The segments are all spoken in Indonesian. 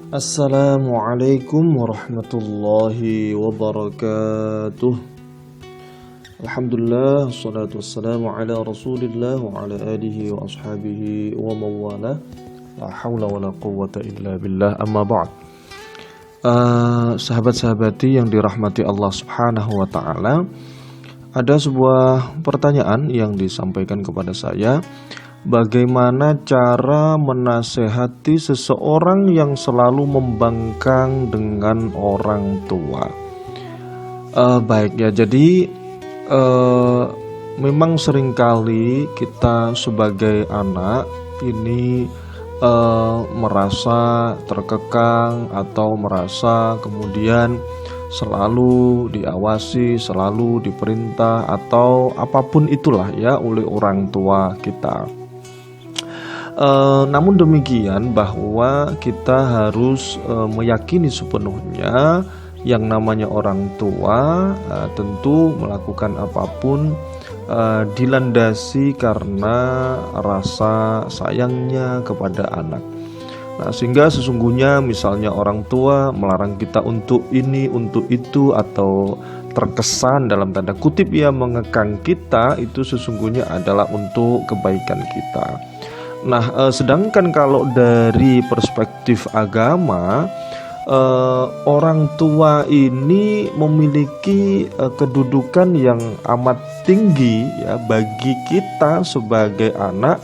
Assalamualaikum warahmatullahi wabarakatuh. Alhamdulillah, wassalatu wassalamu ala rasulillah wa ala alihi wa ashabihi wa mawala. La hawla wa la quwwata illa billah, amma ba'd. Sahabat-sahabati yang dirahmati Allah subhanahu wa ta'ala, ada sebuah pertanyaan yang disampaikan kepada saya. Bagaimana cara menasehati seseorang yang selalu membangkang dengan orang tua? Baik ya, jadi memang seringkali kita sebagai anak ini merasa terkekang atau merasa kemudian selalu diawasi, selalu diperintah atau apapun itulah ya oleh orang tua kita. Namun demikian bahwa kita harus meyakini sepenuhnya yang namanya orang tua tentu melakukan apapun dilandasi karena rasa sayangnya kepada anak. Nah, sehingga sesungguhnya misalnya orang tua melarang kita untuk ini, untuk itu, atau terkesan dalam tanda kutip ya mengekang kita, itu sesungguhnya adalah untuk kebaikan kita. Nah, sedangkan kalau dari perspektif agama, orang tua ini memiliki kedudukan yang amat tinggi ya bagi kita sebagai anak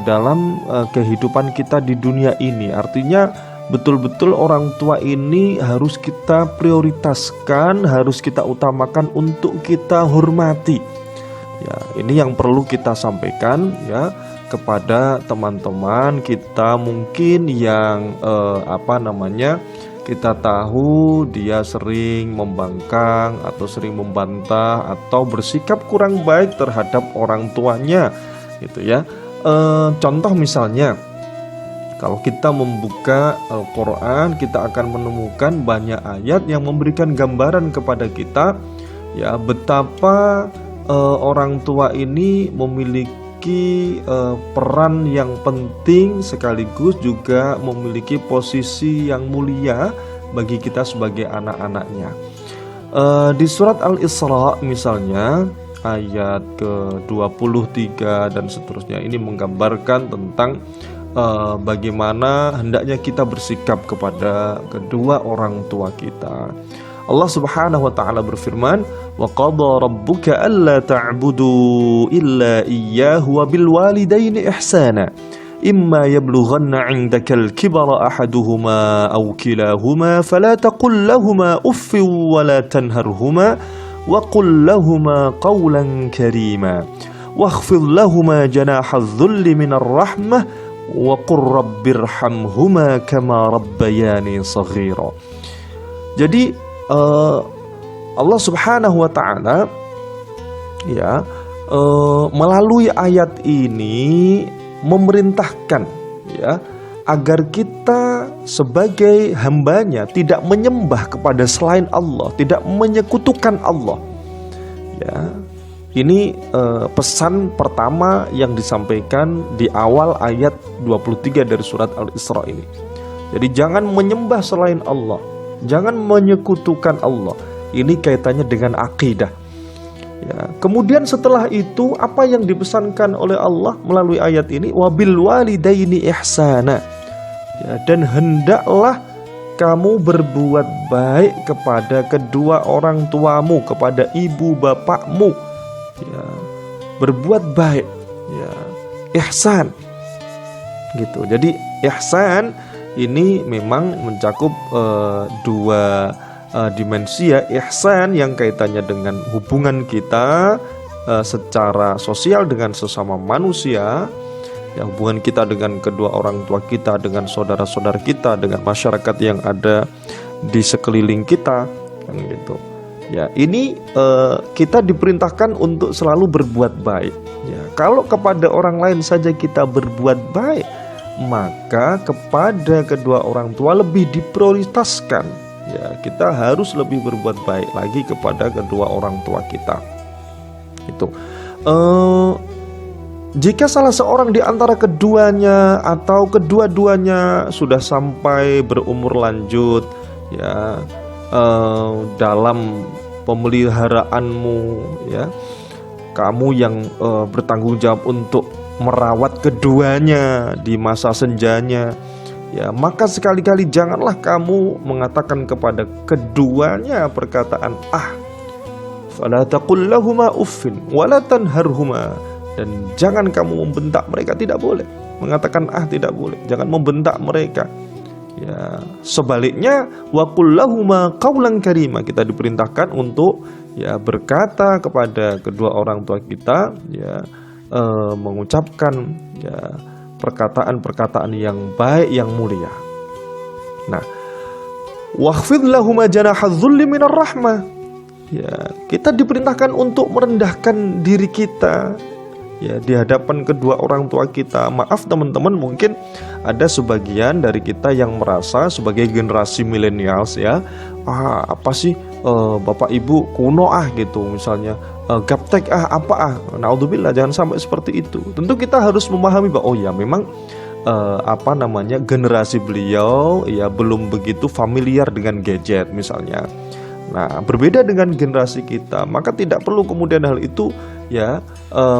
dalam kehidupan kita di dunia ini. Artinya betul-betul orang tua ini harus kita prioritaskan, harus kita utamakan untuk kita hormati. Ya, ini yang perlu kita sampaikan ya kepada teman-teman kita mungkin yang kita tahu dia sering membangkang atau sering membantah atau bersikap kurang baik terhadap orang tuanya gitu ya. Contoh misalnya kalau kita membuka Al-Quran, kita akan menemukan banyak ayat yang memberikan gambaran kepada kita ya betapa orang tua ini memiliki peran yang penting sekaligus juga memiliki posisi yang mulia bagi kita sebagai anak-anaknya. Di surat Al-Isra misalnya ayat ke-23 dan seterusnya ini menggambarkan tentang bagaimana hendaknya kita bersikap kepada kedua orang tua kita. Allah Subhanahu wa taala berfirman, "Wa qada rabbuka alla ta'budu illa iyyahu wa bil walidaini ihsana. Imma yablughanna 'indakal kibara ahaduhuma aw kilahuma fala taqul lahumā uffin wa la tanharhumā wa qul lahumā qawlan karīmā. Wakhfid lahumā janāha adh-dhulli minar rahmah wa qur rabbirhamhumā kamā rabbayānī shaghīrā." Jadi Allah Subhanahu wa taala ya melalui ayat ini memerintahkan ya agar kita sebagai hambanya tidak menyembah kepada selain Allah, tidak menyekutukan Allah. Ya. Ini pesan pertama yang disampaikan di awal ayat 23 dari surat Al-Isra ini. Jadi jangan menyembah selain Allah, jangan menyekutukan Allah. Ini kaitannya dengan akidah. Ya. Kemudian setelah itu apa yang dipesankan oleh Allah melalui ayat ini? Wabil walidaini ihsana. Ya, dan hendaklah kamu berbuat baik kepada kedua orang tuamu, kepada ibu bapakmu. Ya, berbuat baik. Ya, ihsan. Gitu. Jadi ihsan ini memang mencakup dua dimensi ya. Ihsan yang kaitannya dengan hubungan kita secara sosial dengan sesama manusia ya, hubungan kita dengan kedua orang tua kita, dengan saudara-saudara kita, dengan masyarakat yang ada di sekeliling kita kan gitu ya. Ini kita diperintahkan untuk selalu berbuat baik ya. Kalau kepada orang lain saja kita berbuat baik, maka kepada kedua orang tua lebih diprioritaskan ya. Kita harus lebih berbuat baik lagi kepada kedua orang tua kita. Itu Jika salah seorang di antara keduanya atau kedua-duanya sudah sampai berumur lanjut, ya, dalam pemeliharaanmu, ya, kamu yang bertanggung jawab untuk merawat keduanya di masa senjanya, ya, maka sekali-kali janganlah kamu mengatakan kepada keduanya perkataan fala taqul lahuma uffin wala tanharhuma, dan jangan kamu membentak mereka, tidak boleh mengatakan tidak boleh, jangan membentak mereka. Ya, sebaliknya wa qul lahuma qaulan karima, kita diperintahkan untuk ya berkata kepada kedua orang tua kita, ya, mengucapkan ya perkataan-perkataan yang baik, yang mulia. Nah, wakhfid lahuma janahadz-dzulli minar rahmah. Ya, kita diperintahkan untuk merendahkan diri kita ya di hadapan kedua orang tua kita. Maaf teman-teman, mungkin ada sebagian dari kita yang merasa sebagai generasi milenials, ya, apa sih bapak ibu kuno gitu, misalnya gaptek naudzubillah, jangan sampai seperti itu. Tentu kita harus memahami bahwa ya memang generasi beliau ya belum begitu familiar dengan gadget misalnya. Nah, berbeda dengan generasi kita, maka tidak perlu kemudian hal itu ya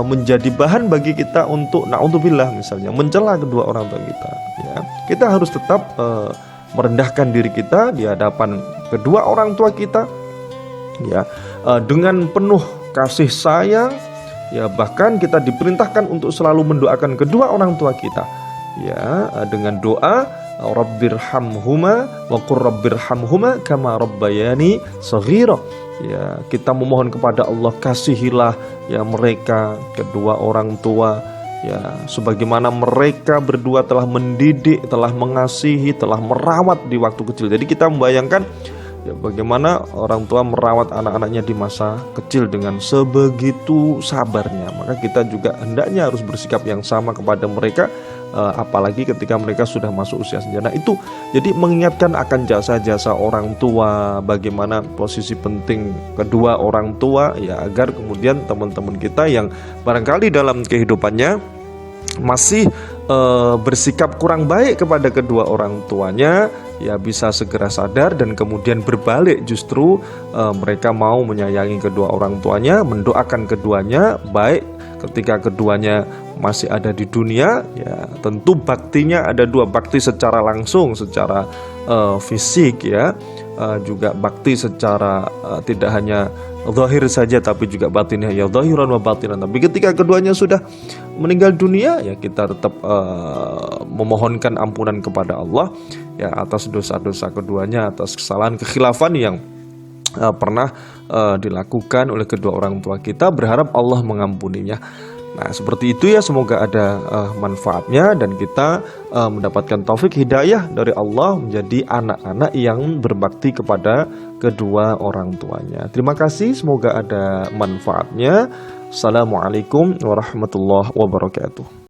menjadi bahan bagi kita untuk naudzubillah misalnya mencela kedua orang tua kita, ya. Kita harus tetap merendahkan diri kita di hadapan kedua orang tua kita, ya, dengan penuh kasih sayang, ya, bahkan kita diperintahkan untuk selalu mendoakan kedua orang tua kita, ya, dengan doa Rabbirhamhuma wa qur rabbirhamhuma kama rabbayani shaghira. Ya, kita memohon kepada Allah, kasihilah ya mereka kedua orang tua, ya, sebagaimana mereka berdua telah mendidik, telah mengasihi, telah merawat di waktu kecil. Jadi kita membayangkan ya bagaimana orang tua merawat anak-anaknya di masa kecil dengan sebegitu sabarnya. Maka kita juga hendaknya harus bersikap yang sama kepada mereka, apalagi ketika mereka sudah masuk usia senja. Nah, itu jadi mengingatkan akan jasa-jasa orang tua, bagaimana posisi penting kedua orang tua, ya, agar kemudian teman-teman kita yang barangkali dalam kehidupannya masih bersikap kurang baik kepada kedua orang tuanya, ya, bisa segera sadar dan kemudian berbalik, justru mereka mau menyayangi kedua orang tuanya, mendoakan keduanya baik ketika keduanya masih ada di dunia. Ya, tentu baktinya ada dua, bakti secara langsung, secara fisik, ya, juga bakti secara tidak hanya zahir saja tapi juga batinnya, ya, zahiran wa batinan. Tapi ketika keduanya sudah meninggal dunia, ya, kita tetap memohonkan ampunan kepada Allah, ya, atas dosa-dosa keduanya, atas kesalahan kekhilafan yang pernah dilakukan oleh kedua orang tua kita, berharap Allah mengampuninya. Nah, seperti itu ya, semoga ada manfaatnya dan kita mendapatkan taufik hidayah dari Allah menjadi anak-anak yang berbakti kepada kedua orang tuanya. Terima kasih, semoga ada manfaatnya. Assalamualaikum warahmatullahi wabarakatuh.